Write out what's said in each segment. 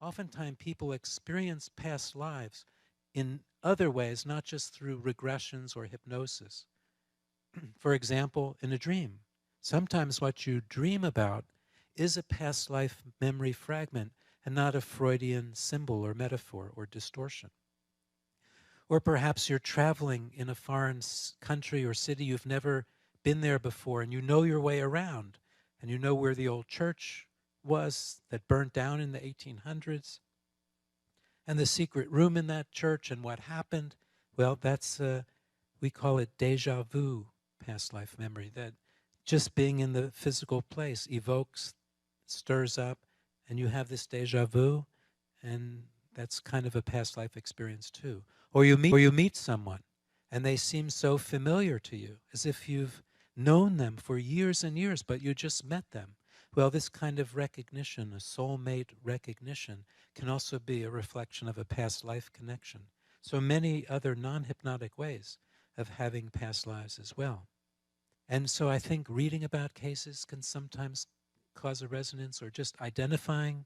Oftentimes people experience past lives in other ways, not just through regressions or hypnosis. For example, in a dream. Sometimes what you dream about is a past life memory fragment and not a Freudian symbol or metaphor or distortion. Or perhaps you're traveling in a foreign country or city, you've never been there before, and you know your way around, and you know where the old church was that burnt down in the 1800s, and the secret room in that church, and what happened. Well, we call it deja vu, past life memory, that just being in the physical place evokes, stirs up, and you have this deja vu, and that's kind of a past life experience too. Or you meet someone, and they seem so familiar to you, as if you've known them for years and years, but you just met them. Well, this kind of recognition, a soulmate recognition, can also be a reflection of a past life connection. So many other non-hypnotic ways of having past lives as well. And so I think reading about cases can sometimes cause a resonance, or just identifying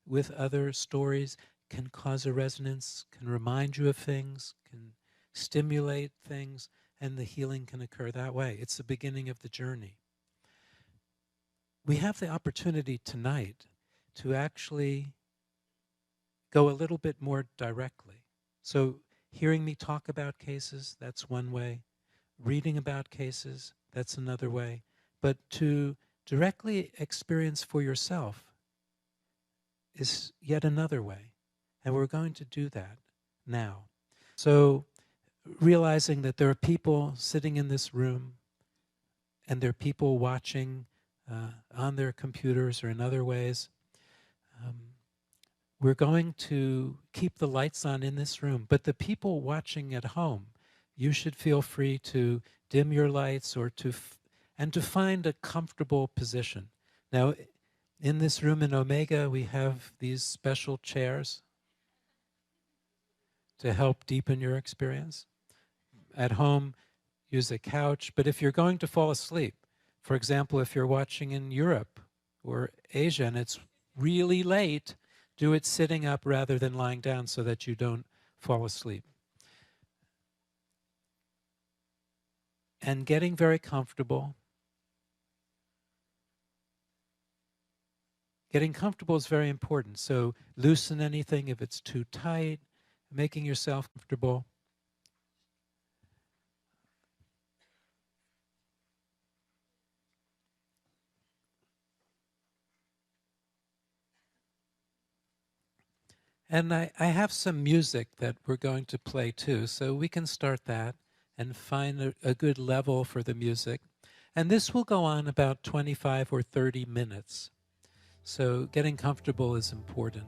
with other stories can cause a resonance, can remind you of things, can stimulate things, and the healing can occur that way. It's the beginning of the journey. We have the opportunity tonight to actually go a little bit more directly. So hearing me talk about cases, that's one way. Reading about cases, that's another way. But to directly experience for yourself is yet another way. And we're going to do that now. So realizing that there are people sitting in this room, and there are people watching on their computers or in other ways. We're going to keep the lights on in this room, but the people watching at home, you should feel free to dim your lights or to find a comfortable position. Now, in this room in Omega, we have these special chairs to help deepen your experience. At home, use a couch, but if you're going to fall asleep, for example, if you're watching in Europe or Asia and it's really late, do it sitting up rather than lying down so that you don't fall asleep. And getting very comfortable. Getting comfortable is very important. So loosen anything if it's too tight, making yourself comfortable. And I have some music that we're going to play too, so we can start that and find a good level for the music. And this will go on about 25 or 30 minutes. So getting comfortable is important.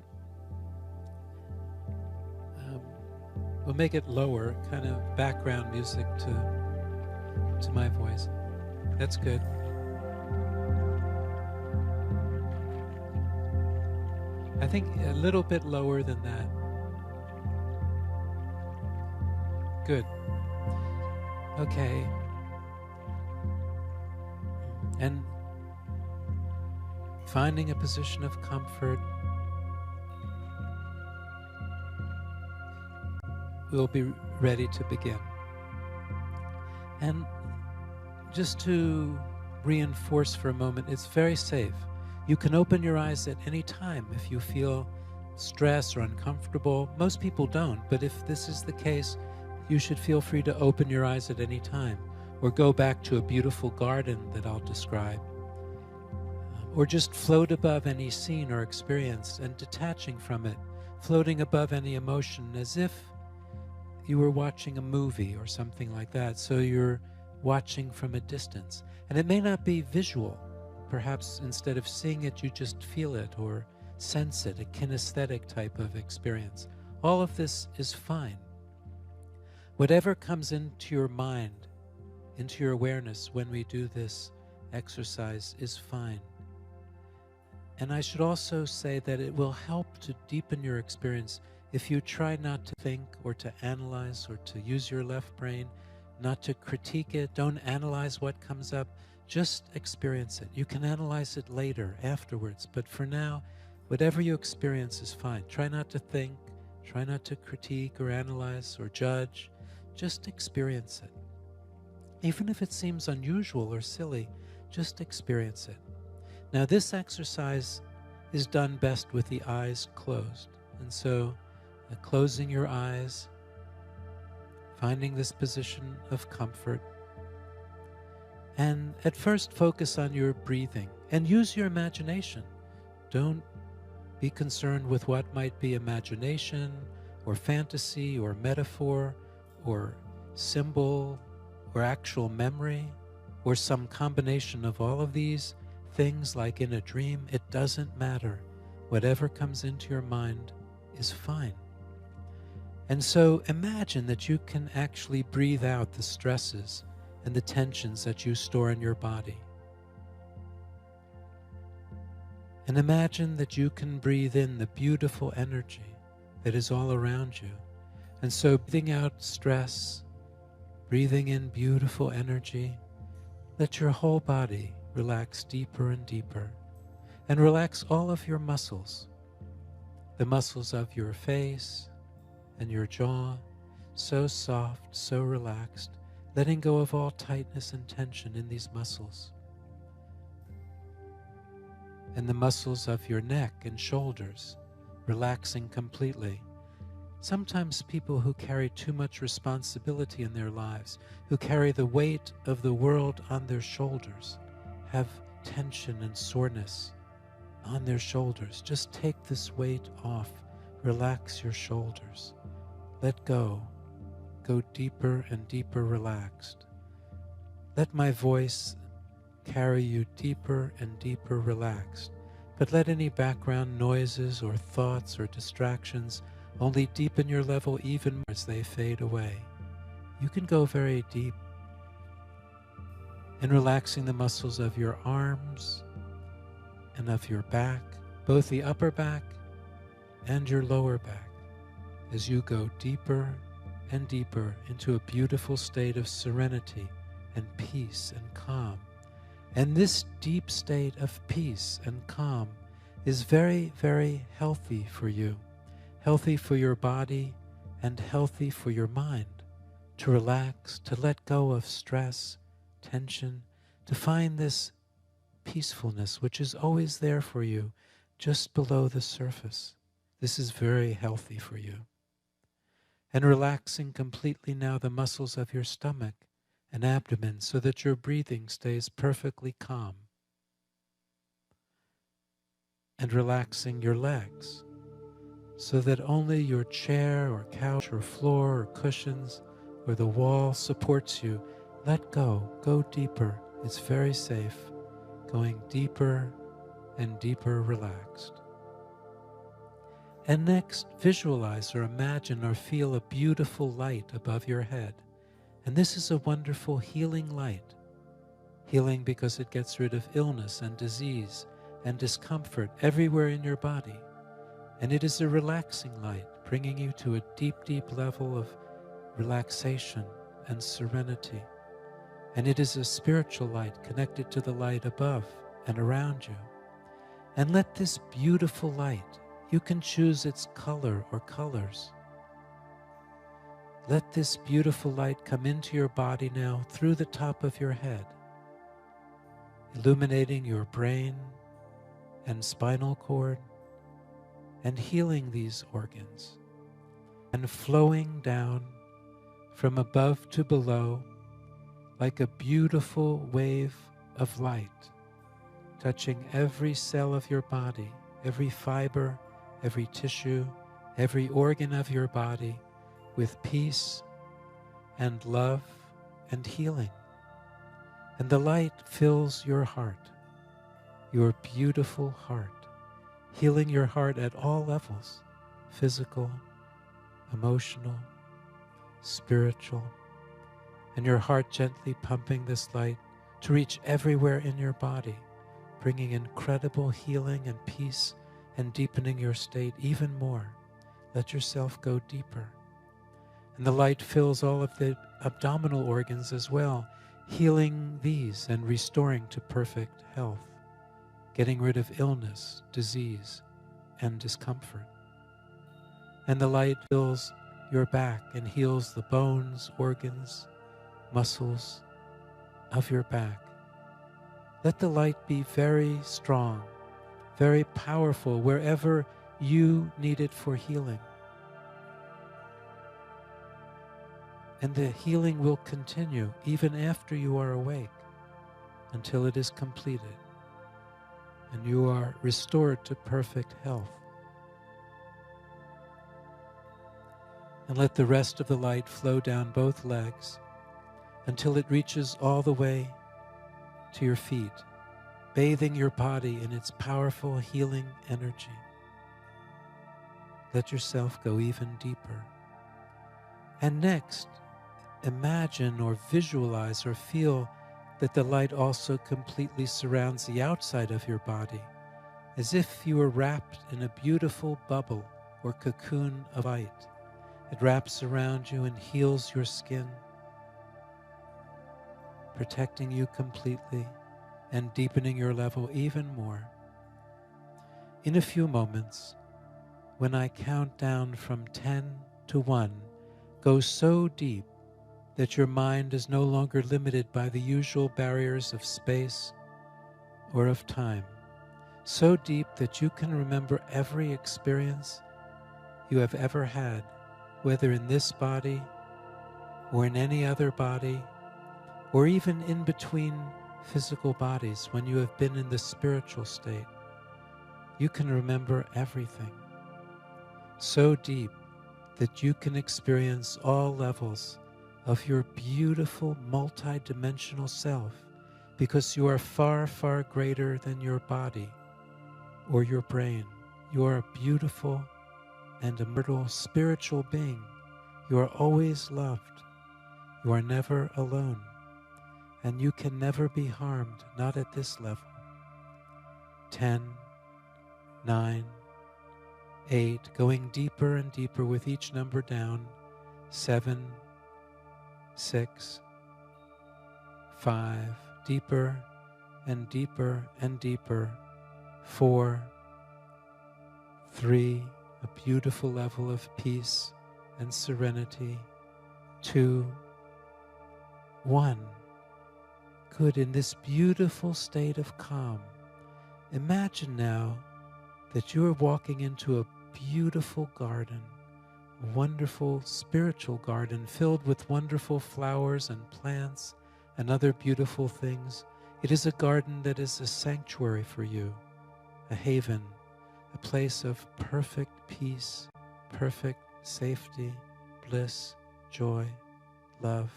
We'll make it lower, kind of background music to my voice. That's good. I think a little bit lower than that. Good. Okay. And finding a position of comfort. We'll be ready to begin. And just to reinforce for a moment, it's very safe. You can open your eyes at any time if you feel stressed or uncomfortable. Most people don't, but if this is the case, you should feel free to open your eyes at any time, or go back to a beautiful garden that I'll describe, or just float above any scene or experience and detaching from it, floating above any emotion as if you were watching a movie or something like that. So you're watching from a distance. And it may not be visual. Perhaps instead of seeing it, you just feel it or sense it, a kinesthetic type of experience. All of this is fine. Whatever comes into your mind, into your awareness when we do this exercise is fine. And I should also say that it will help to deepen your experience if you try not to think or to analyze or to use your left brain, not to critique it. Don't analyze what comes up. Just experience it. You can analyze it later, afterwards. But for now, Whatever you experience is fine. Try not to think, try not to critique or analyze or judge. Just experience it. Even if it seems unusual or silly, just experience it. Now, this exercise is done best with the eyes closed. And so, closing your eyes, finding this position of comfort, and at first focus on your breathing and use your imagination. Don't be concerned with what might be imagination or fantasy or metaphor or symbol or actual memory or some combination of all of these things like in a dream. It doesn't matter. Whatever comes into your mind is fine. And so imagine that you can actually breathe out the stresses and the tensions that you store in your body. And imagine that you can breathe in the beautiful energy that is all around you. And so breathing out stress, breathing in beautiful energy, let your whole body relax deeper and deeper. And relax all of your muscles, the muscles of your face and your jaw, so soft, so relaxed, letting go of all tightness and tension in these muscles. And the muscles of your neck and shoulders, relaxing completely. Sometimes people who carry too much responsibility in their lives, who carry the weight of the world on their shoulders, have tension and soreness on their shoulders. Just take this weight off. Relax your shoulders. Let go. Go deeper and deeper relaxed. Let my voice carry you deeper and deeper relaxed. But let any background noises or thoughts or distractions only deepen your level even more as they fade away. You can go very deep in relaxing the muscles of your arms and of your back, both the upper back and your lower back, as you go deeper and deeper into a beautiful state of serenity and peace and calm. And this deep state of peace and calm is very, very healthy for you, healthy for your body and healthy for your mind, to relax, to let go of stress, tension, to find this peacefulness which is always there for you, just below the surface. This is very healthy for you. And relaxing completely now the muscles of your stomach and abdomen so that your breathing stays perfectly calm. And relaxing your legs so that only your chair or couch or floor or cushions or the wall supports you. Let go. Go deeper. It's very safe. Going deeper and deeper relaxed. And next, visualize or imagine or feel a beautiful light above your head. And this is a wonderful healing light. Healing because it gets rid of illness and disease and discomfort everywhere in your body. And it is a relaxing light, bringing you to a deep, deep level of relaxation and serenity. And it is a spiritual light connected to the light above and around you. And let this beautiful light, you can choose its color or colors. Let this beautiful light come into your body now through the top of your head, illuminating your brain and spinal cord and healing these organs and flowing down from above to below like a beautiful wave of light, touching every cell of your body, every fiber, every tissue, every organ of your body with peace and love and healing. And the light fills your heart, your beautiful heart, healing your heart at all levels, physical, emotional, spiritual, and your heart gently pumping this light to reach everywhere in your body, bringing incredible healing and peace and deepening your state even more. Let yourself go deeper. And the light fills all of the abdominal organs as well, healing these and restoring to perfect health, getting rid of illness, disease, and discomfort. And the light fills your back and heals the bones, organs, muscles of your back. Let the light be very strong, very powerful wherever you need it for healing. And the healing will continue even after you are awake until it is completed and you are restored to perfect health. And let the rest of the light flow down both legs until it reaches all the way to your feet, bathing your body in its powerful healing energy. Let yourself go even deeper. And next, imagine or visualize or feel that the light also completely surrounds the outside of your body, as if you were wrapped in a beautiful bubble or cocoon of light. It wraps around you and heals your skin, protecting you completely and deepening your level even more. In a few moments, when I count down from 10 to 1, go so deep that your mind is no longer limited by the usual barriers of space or of time, so deep that you can remember every experience you have ever had, whether in this body or in any other body, or even in between physical bodies when you have been in the spiritual state. You can remember everything so deep that you can experience all levels of your beautiful multi-dimensional self, because you are far, far greater than your body or your brain. You are a beautiful and immortal spiritual being. You are always loved. You are never alone. And you can never be harmed, not at this level. 10, 9, 8, going deeper and deeper with each number down. 7, 6, 5, deeper and deeper and deeper. 4, 3, a beautiful level of peace and serenity. 2, 1. Good. In this beautiful state of calm, imagine now that you are walking into a beautiful garden, a wonderful spiritual garden filled with wonderful flowers and plants and other beautiful things. It is a garden that is a sanctuary for you, a haven, a place of perfect peace, perfect safety, bliss, joy, love.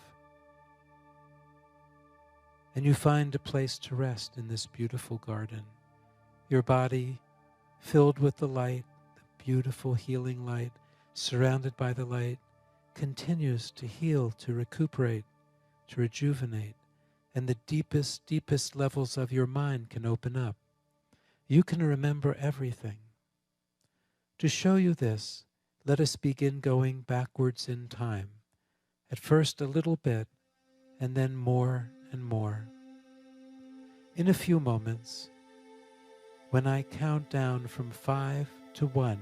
And you find a place to rest in this beautiful garden. Your body filled with the light, the beautiful healing light, surrounded by the light, continues to heal, to recuperate, to rejuvenate, and the deepest, deepest levels of your mind can open up. You can remember everything. To show you this, let us begin going backwards in time. At first a little bit, and then more and more. In a few moments, when I count down from 5 to 1,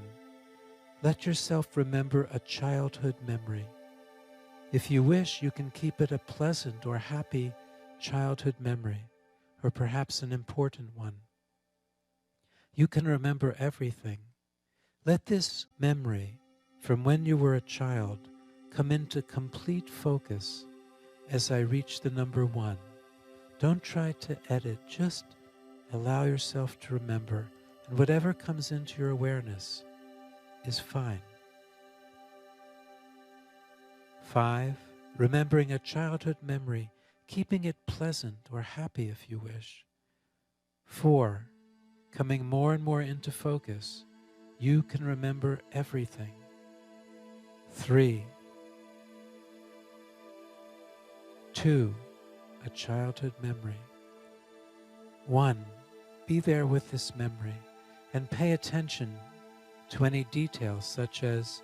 let yourself remember a childhood memory. If you wish, you can keep it a pleasant or happy childhood memory, or perhaps an important one. You can remember everything. Let this memory from when you were a child come into complete focus as I reach the number 1. Don't try to edit, just allow yourself to remember, and whatever comes into your awareness is fine. 5, remembering a childhood memory, keeping it pleasant or happy if you wish. 4, coming more and more into focus, you can remember everything. 3, 2, a childhood memory. 1, be there with this memory and pay attention to any details such as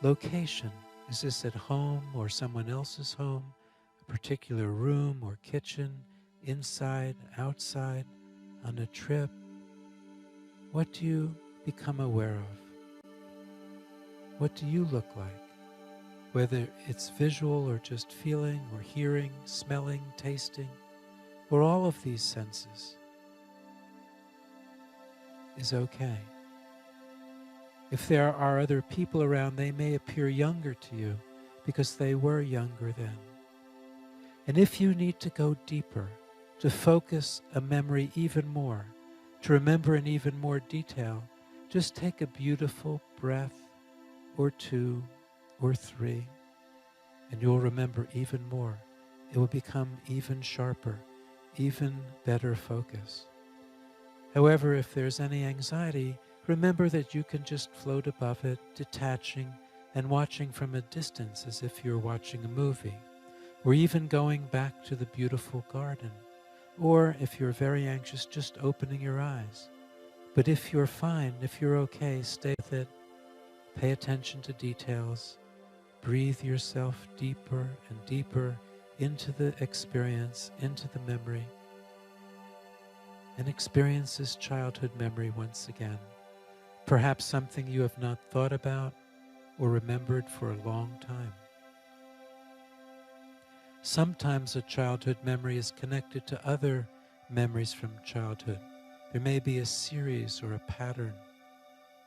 location. Is this at home or someone else's home? A particular room or kitchen? Inside, outside, on a trip? What do you become aware of? What do you look like? Whether it's visual or just feeling or hearing, smelling, tasting, or all of these senses is okay. If there are other people around, they may appear younger to you because they were younger then. And if you need to go deeper, to focus a memory even more, to remember in even more detail, just take a beautiful breath or two or three, and you'll remember even more. It will become even sharper, even better focus. However, if there's any anxiety, remember that you can just float above it, detaching and watching from a distance as if you're watching a movie, or even going back to the beautiful garden, or if you're very anxious, just opening your eyes. But if you're fine, if you're okay, stay with it, pay attention to details, breathe yourself deeper and deeper into the experience, into the memory, and experience this childhood memory once again. Perhaps something you have not thought about or remembered for a long time. Sometimes a childhood memory is connected to other memories from childhood. There may be a series or a pattern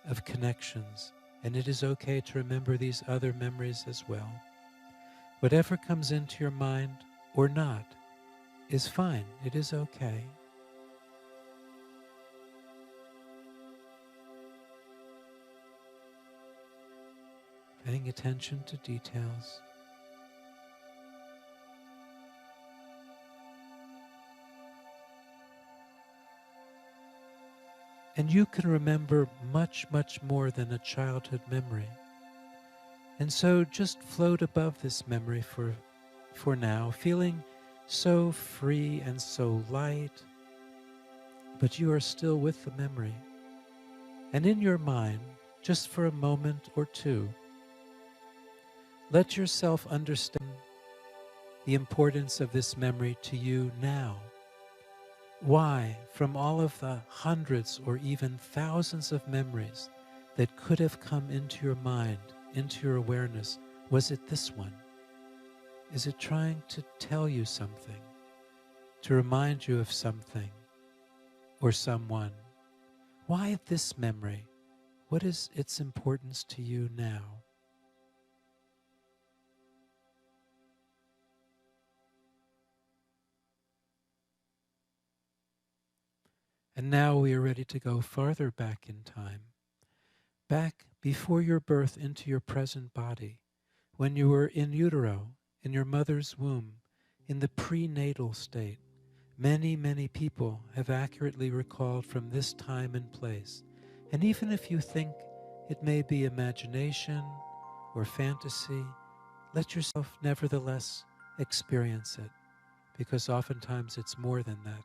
of connections, and it is okay to remember these other memories as well. Whatever comes into your mind or not is fine. It is okay. Paying attention to details. And you can remember much, much more than a childhood memory. And so just float above this memory for now, feeling so free and so light, but you are still with the memory. And in your mind, just for a moment or two, let yourself understand the importance of this memory to you now. Why, from all of the hundreds or even thousands of memories that could have come into your mind, into your awareness, was it this one? Is it trying to tell you something, to remind you of something or someone? Why this memory? What is its importance to you now? And now we are ready to go farther back in time, back before your birth into your present body, when you were in utero, in your mother's womb, in the prenatal state. Many, many people have accurately recalled from this time and place. And even if you think it may be imagination or fantasy, let yourself nevertheless experience it, because oftentimes it's more than that.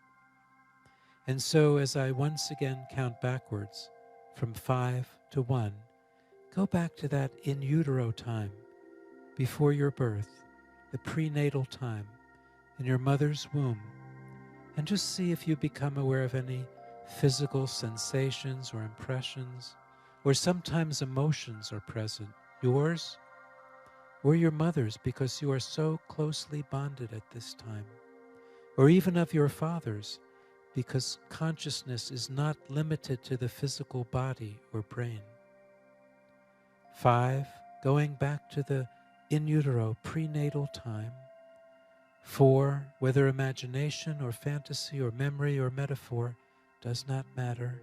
And so as I once again count backwards from 5 to 1, go back to that in utero time, before your birth, the prenatal time, in your mother's womb, and just see if you become aware of any physical sensations or impressions, or sometimes emotions are present, yours or your mother's, because you are so closely bonded at this time, or even of your father's, because consciousness is not limited to the physical body or brain. 5, going back to the in utero prenatal time. 4, whether imagination or fantasy or memory or metaphor, does not matter.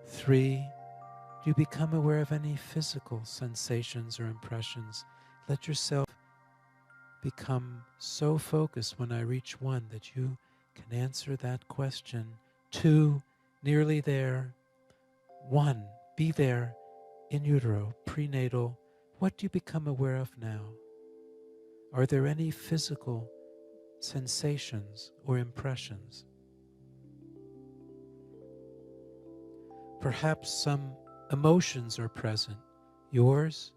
3, do you become aware of any physical sensations or impressions? Let yourself become so focused when I reach 1 that you can answer that question. 2, nearly there. 1, be there in utero, prenatal. What do you become aware of now? Are there any physical sensations or impressions? Perhaps some emotions are present, yours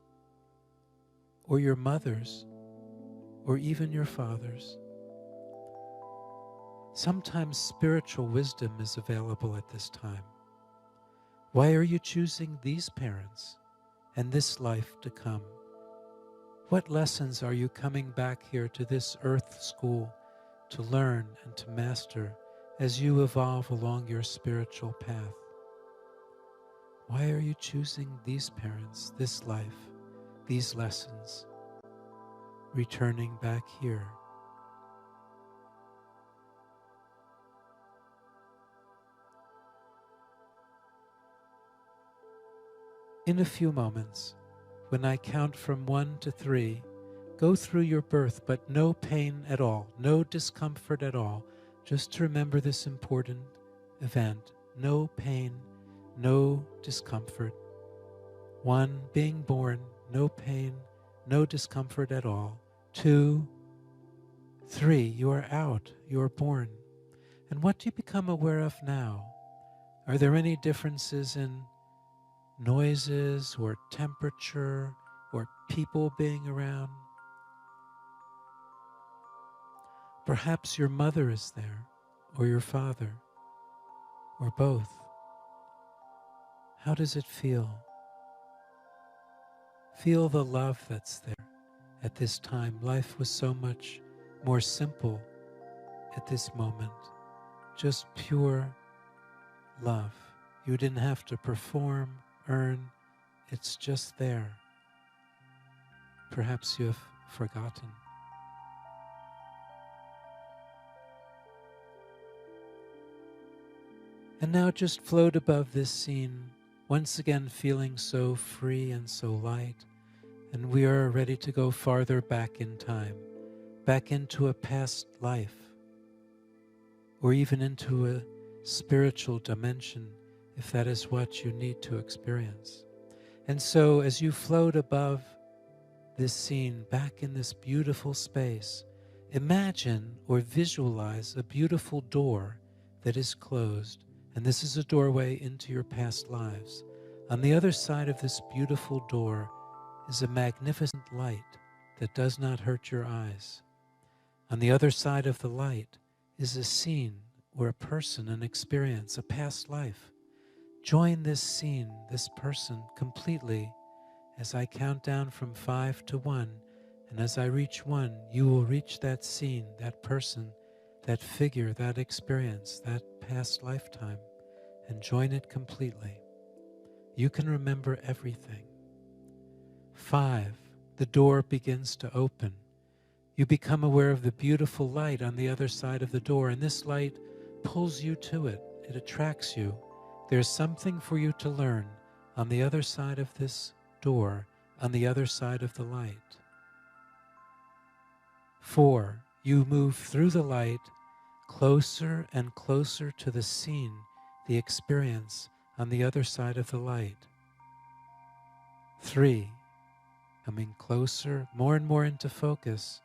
or your mother's or even your father's. Sometimes spiritual wisdom is available at this time. Why are you choosing these parents and this life to come? What lessons are you coming back here to this earth school to learn and to master as you evolve along your spiritual path? Why are you choosing these parents, this life, these lessons, returning back here? In a few moments, when I count from 1 to 3, go through your birth, but no pain at all, no discomfort at all. Just to remember this important event. No pain, no discomfort. 1, being born, no pain, no discomfort at all. 2, 3, you are out, you are born. And what do you become aware of now? Are there any differences in noises or temperature or people being around? Perhaps your mother is there, or your father, or both. How does it feel? Feel the love that's there at this time. Life was so much more simple at this moment. Just pure love. You didn't have to perform, earn. It's just there. Perhaps you have forgotten. And now just float above this scene, once again feeling so free and so light. And we are ready to go farther back in time, back into a past life, or even into a spiritual dimension, if that is what you need to experience. And so as you float above this scene, back in this beautiful space, imagine or visualize a beautiful door that is closed. And this is a doorway into your past lives. On the other side of this beautiful door is a magnificent light that does not hurt your eyes. On the other side of the light is a scene or a person, an experience, a past life. Join this scene, this person completely as I count down from 5 to 1. And as I reach 1, you will reach that scene, that person, that figure, that experience, that past lifetime, and join it completely. You can remember everything. 5, the door begins to open. You become aware of the beautiful light on the other side of the door, and this light pulls you to it. It attracts you. There's something for you to learn on the other side of this door, on the other side of the light. 4, you move through the light, closer and closer to the scene, the experience on the other side of the light. 3, coming closer, more and more into focus,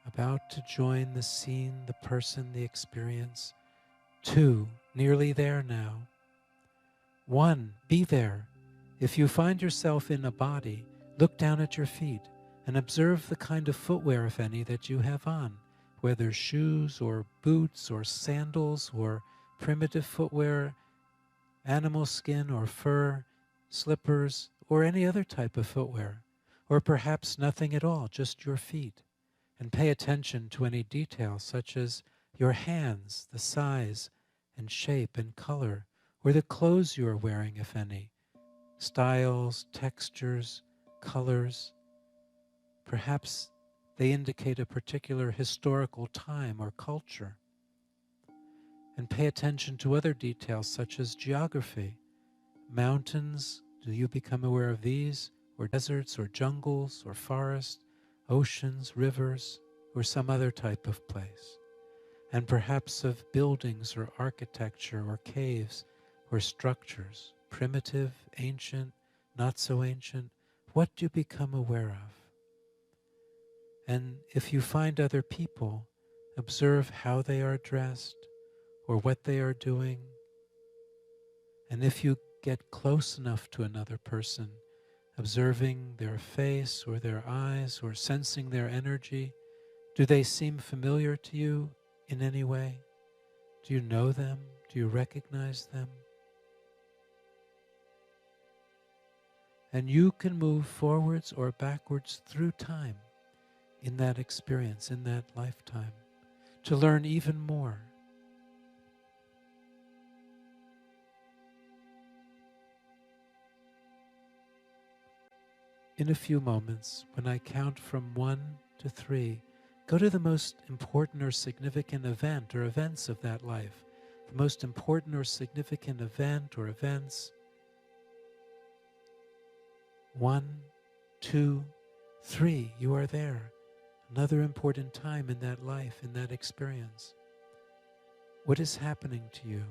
about to join the scene, the person, the experience. 2, nearly there now. 1, be there. If you find yourself in a body, look down at your feet and observe the kind of footwear, if any, that you have on, whether shoes or boots or sandals or primitive footwear, animal skin or fur, slippers, or any other type of footwear, or perhaps nothing at all, just your feet. And pay attention to any details such as your hands, the size and shape and color, or the clothes you are wearing, if any, styles, textures, colors. Perhaps they indicate a particular historical time or culture. And pay attention to other details such as geography. Mountains, do you become aware of these? Or deserts, or jungles, or forests, oceans, rivers, or some other type of place. And perhaps of buildings or architecture or caves or structures, primitive, ancient, not so ancient. What do you become aware of? And if you find other people, observe how they are dressed or what they are doing. And if you get close enough to another person, observing their face or their eyes or sensing their energy, do they seem familiar to you in any way? Do you know them? Do you recognize them? And you can move forwards or backwards through time in that experience, in that lifetime, to learn even more. In a few moments, when I count from 1 to 3, go to the most important or significant event or events of that life. The most important or significant event or events. 1, 2, 3, you are there. Another important time in that life, in that experience. What is happening to you?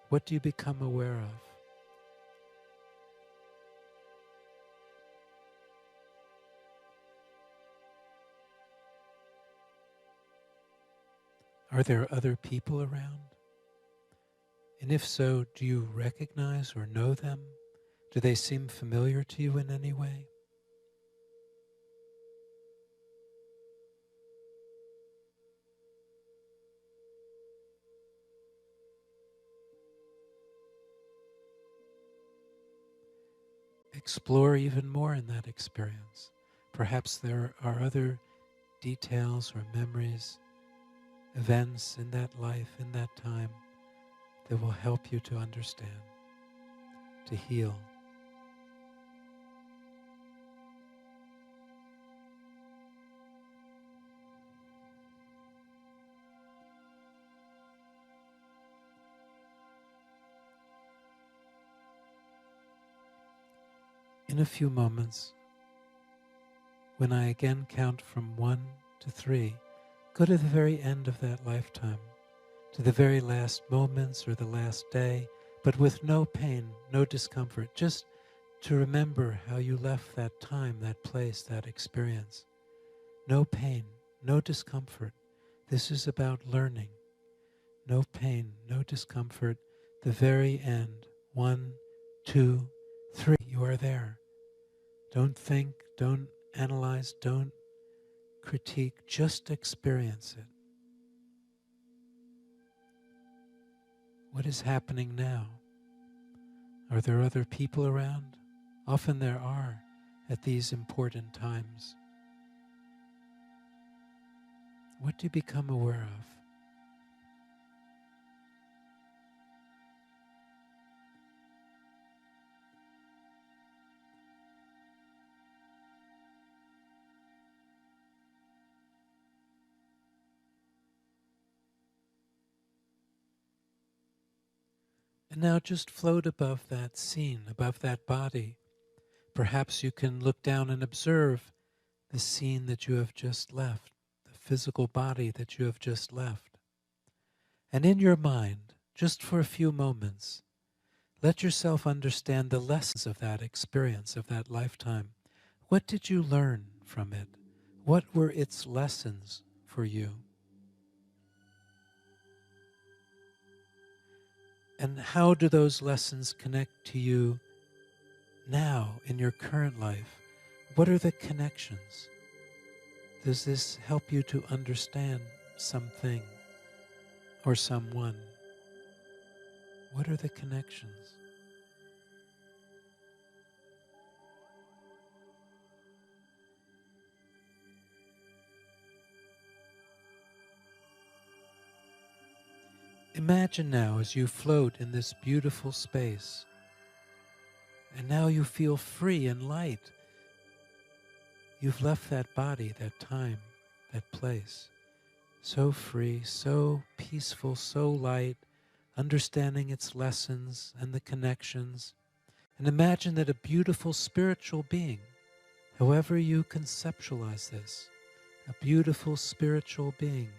What do you become aware of? Are there other people around? And if so, do you recognize or know them? Do they seem familiar to you in any way? Explore even more in that experience. Perhaps there are other details or memories, events in that life, in that time, that will help you to understand, to heal. In a few moments, when I again count from 1 to 3, go to the very end of that lifetime, to the very last moments or the last day, but with no pain, no discomfort, just to remember how you left that time, that place, that experience. No pain, no discomfort. This is about learning. No pain, no discomfort. The very end. 1, 2, 3. You are there. Don't think, don't analyze, don't critique, just experience it. What is happening now? Are there other people around? Often there are at these important times. What do you become aware of? And now just float above that scene, above that body. Perhaps you can look down and observe the scene that you have just left, the physical body that you have just left. And in your mind, just for a few moments, let yourself understand the lessons of that experience, of that lifetime. What did you learn from it? What were its lessons for you? And how do those lessons connect to you now in your current life? What are the connections? Does this help you to understand something or someone? What are the connections? Imagine now as you float in this beautiful space, and now you feel free and light. You've left that body, that time, that place, so free, so peaceful, so light, understanding its lessons and the connections. And imagine that a beautiful spiritual being, however you conceptualize this, a beautiful spiritual being,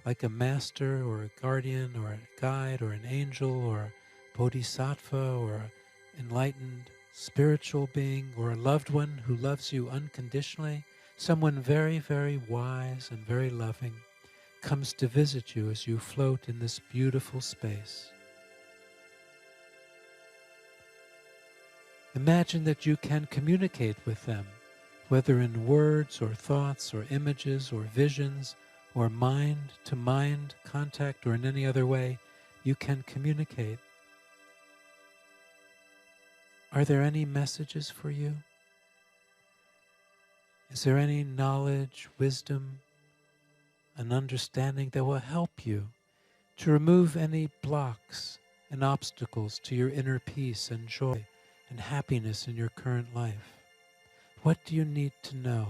like a master or a guardian or a guide or an angel or a bodhisattva or an enlightened spiritual being or a loved one who loves you unconditionally, someone very, very wise and very loving, comes to visit you as you float in this beautiful space. Imagine that you can communicate with them, whether in words or thoughts or images or visions or mind-to-mind contact or in any other way. You can communicate. Are there any messages for you? Is there any knowledge, wisdom, and understanding that will help you to remove any blocks and obstacles to your inner peace and joy and happiness in your current life? What do you need to know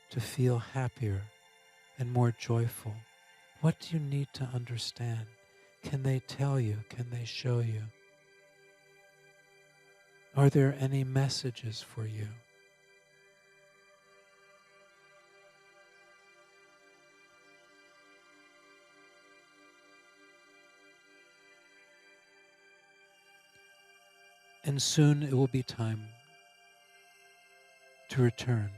to feel happier and more joyful? What do you need to understand? Can they tell you? Can they show you? Are there any messages for you? And soon it will be time to return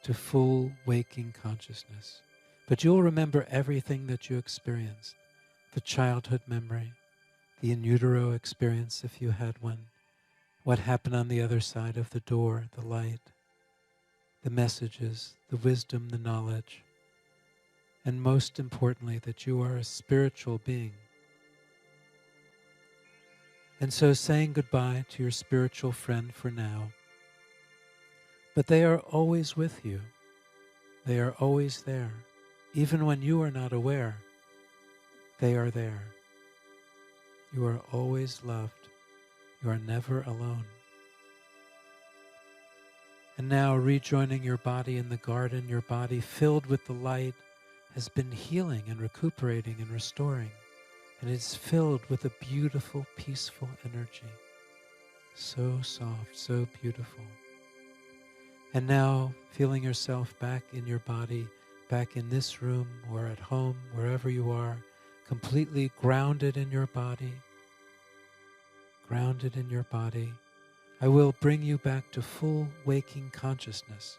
to full waking consciousness. But you'll remember everything that you experienced, the childhood memory, the in utero experience if you had one, what happened on the other side of the door, the light, the messages, the wisdom, the knowledge, and most importantly, that you are a spiritual being. And so saying goodbye to your spiritual friend for now, but they are always with you. They are always there. Even when you are not aware, they are there. You are always loved. You are never alone. And now rejoining your body in the garden, your body filled with the light has been healing and recuperating and restoring. And it's filled with a beautiful, peaceful energy. So soft, so beautiful. And now feeling yourself back in your body, back in this room or at home, wherever you are, completely grounded in your body. Grounded in your body. I will bring you back to full waking consciousness,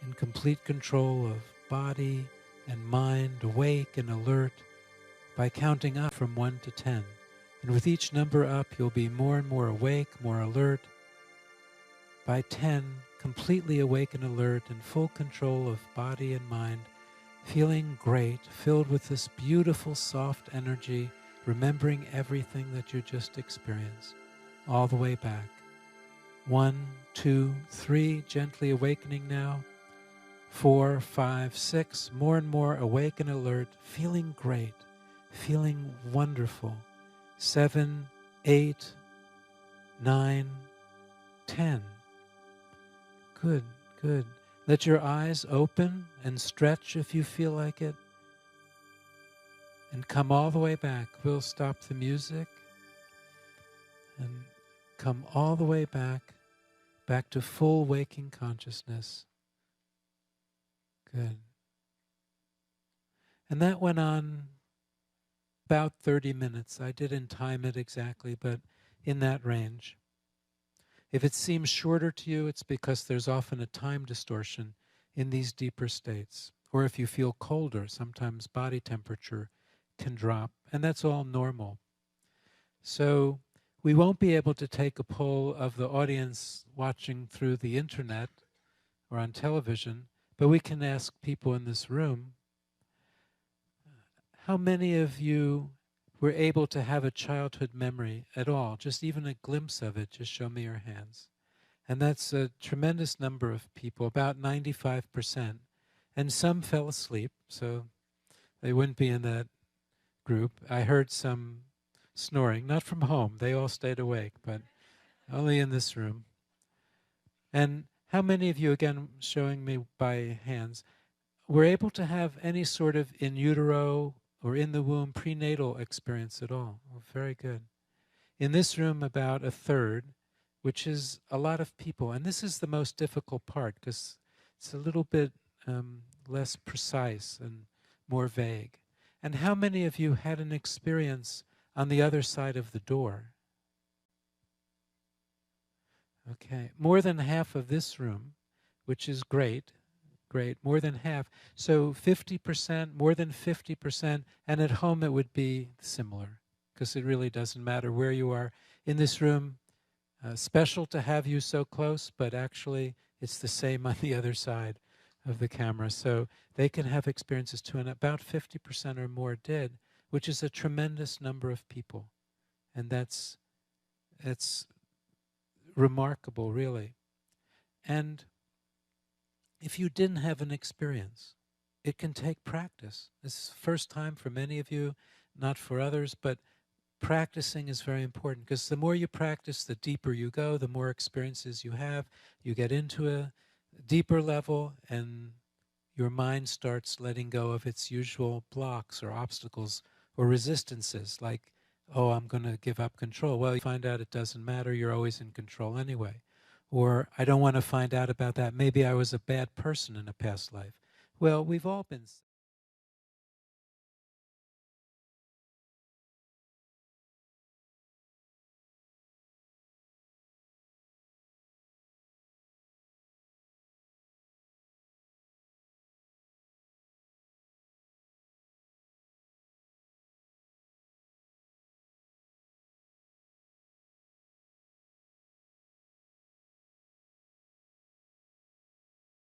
in complete control of body and mind, awake and alert, by counting up from 1 to 10. And with each number up, you'll be more and more awake, more alert. By 10, completely awake and alert, in full control of body and mind, feeling great, filled with this beautiful, soft energy, remembering everything that you just experienced, all the way back. 1, 2, 3, gently awakening now. 4, 5, 6, more and more awake and alert, feeling great, feeling wonderful. 7, 8, 9, 10. Good, good. Let your eyes open and stretch if you feel like it. And come all the way back. We'll stop the music and come all the way back to full waking consciousness. Good. And that went on about 30 minutes. I didn't time it exactly, but in that range. If it seems shorter to you, it's because there's often a time distortion in these deeper states. Or if you feel colder, sometimes body temperature can drop, and that's all normal. So we won't be able to take a poll of the audience watching through the internet or on television, but we can ask people in this room, how many of you were able to have a childhood memory at all, just even a glimpse of it? Just show me your hands. And that's a tremendous number of people, about 95%. And some fell asleep, so they wouldn't be in that group. I heard some snoring, not from home. They all stayed awake, but only in this room. And how many of you, again, showing me by hands, were able to have any sort of in utero or in the womb prenatal experience at all? Oh, very good. In this room, about a third, which is a lot of people. And this is the most difficult part because it's a little bit less precise and more vague. And how many of you had an experience on the other side of the door? Okay, more than half of this room, which is great, more than half. So 50%, more than 50%, and at home it would be similar, because it really doesn't matter where you are in this room. Special to have you so close, but actually it's the same on the other side of the camera. So they can have experiences too, and about 50% or more did, which is a tremendous number of people. And it's remarkable, really. And if you didn't have an experience, it can take practice. This is the first time for many of you, not for others, but practicing is very important because the more you practice, the deeper you go, the more experiences you have. You get into a deeper level, and your mind starts letting go of its usual blocks or obstacles or resistances, like, oh, I'm going to give up control. Well, you find out it doesn't matter. You're always in control anyway. Or I don't want to find out about that. Maybe I was a bad person in a past life. Well, we've all been